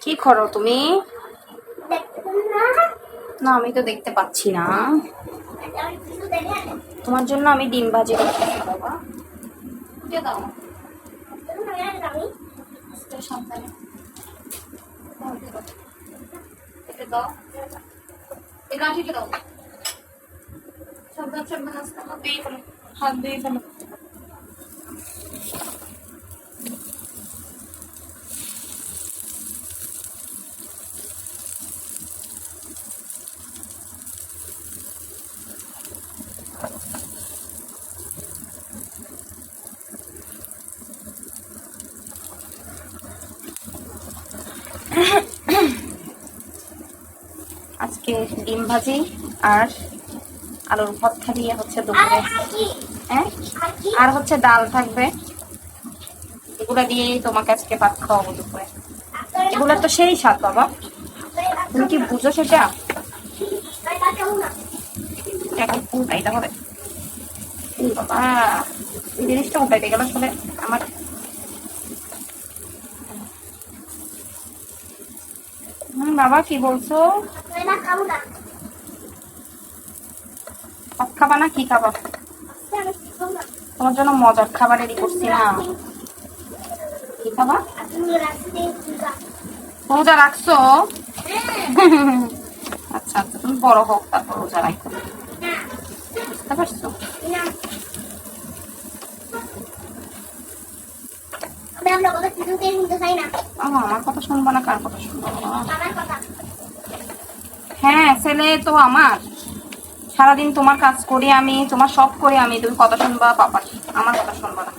কি করো তুমি? না আমি তো দেখতে পাচ্ছি না। তোমার জন্য আমি ডিম ভাজি করতেছি বাবা। দিয়ে দাও। সাবধানে দাও। এই লাঠিটা দাও। সাবধান সাবধান আস্তে হাত দিয়ে ফেলো। হাত দিয়ে ফেলো। আজকে ডিম ভাজি আর আলুর ভর্তা দিয়ে হচ্ছে দুপুরে। হ্যাঁ আর হচ্ছে ডাল থাকবে, এগুলা দিয়েই তোমাকে আজকে ভাত খাওয়াবো দুপুরে। এগুলা তো সেই স্বাদ বাবা, তুমি কি বুঝো সেটা? এখন উল্টাইতে হবে বাবা, এই জিনিসটা উল্টাইতে গেল আসলে আমার। বাবা কি বলছো? ভাত খাবা না কি খাবা? তোমার জন্য মজার খাবার রেডি করছি না। কি খাবা? রোজা রাখছো? আচ্ছা আচ্ছা, তুমি বড় হোক তারপর রোজা রাখো, বুঝতে পারছো? আমার কথা শুনবো না? কার কথা শুনবো? হ্যাঁ ছেলে তো আমার, সারাদিন তোমার কাজ করি আমি, তোমার সব করি আমি, তুমি কথা শুনবা পাপার, আমার কথা শুনবো না।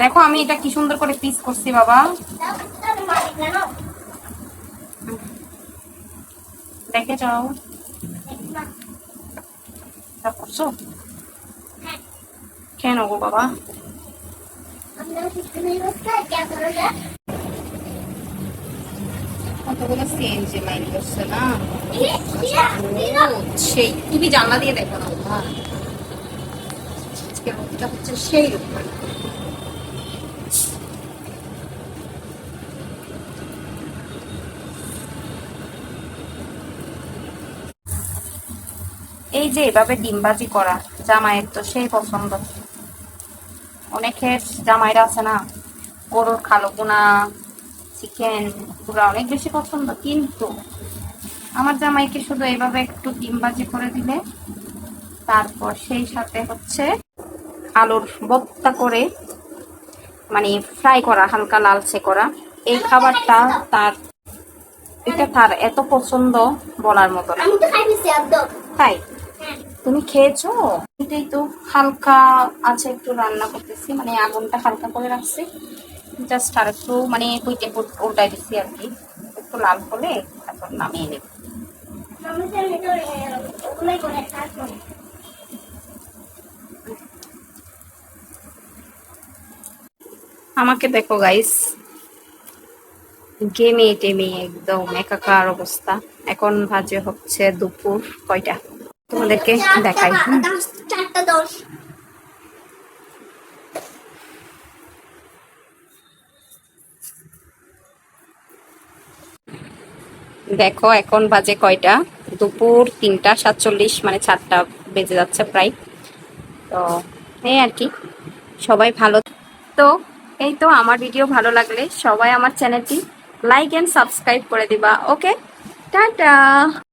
দেখো আমি এটা কি সুন্দর করে পিস করছি বাবা, দেখে যাও। করছো কেন গো বাবা? কতগুলো সিএনজি লাইন করছে না, সেই তুমি জানলা দিয়ে দেখো না বাবা, আজকে রোদটা হচ্ছে সেই রোদ। এই যে এভাবে ডিমবাজি করা জামাইয়ের তো সেই পছন্দ। অনেকের জামাইরা আছে না গরুর কালো ভুনা, চিকেন পুরা অনেক বেশি পছন্দ, কিন্তু আমার জামাইকে শুধু এইভাবে একটু ডিমবাজি করে দিলে, তারপর সেই সাথে হচ্ছে আলুর ভর্তা করে, মানে ফ্রাই করা হালকা লালচে করা, এই খাবারটা তার, এটা তার এত পছন্দ বলার মতো না। তাই তুমি খেয়েছো? এটাই তো হালকা আছে, একটু রান্না করতেছি, মানে আগুনটা হালকা করে রাখছি, জাস্ট আর একটু মানে কুইটে উল্টাই দিচ্ছি আর কি, একটু লাল হলে তারপর নামিয়ে নেব। আমাকে দেখো গাইস, গেমে টেমে একদম একাকার অবস্থা। এখন বাজে হচ্ছে দুপুর কয়টা, তোমাদেরকে দেখাই। দেখো এখন বাজে কয়টা, দুপুর 3:47, মানে 4টা বেজে যাচ্ছে প্রায়। তো এই আর কি, সবাই ভালো। তো এই তো, আমার ভিডিও ভালো লাগলে সবাই আমার চ্যানেলটি লাইক এন্ড সাবস্ক্রাইব করে দিবা। ওকে, টাটা।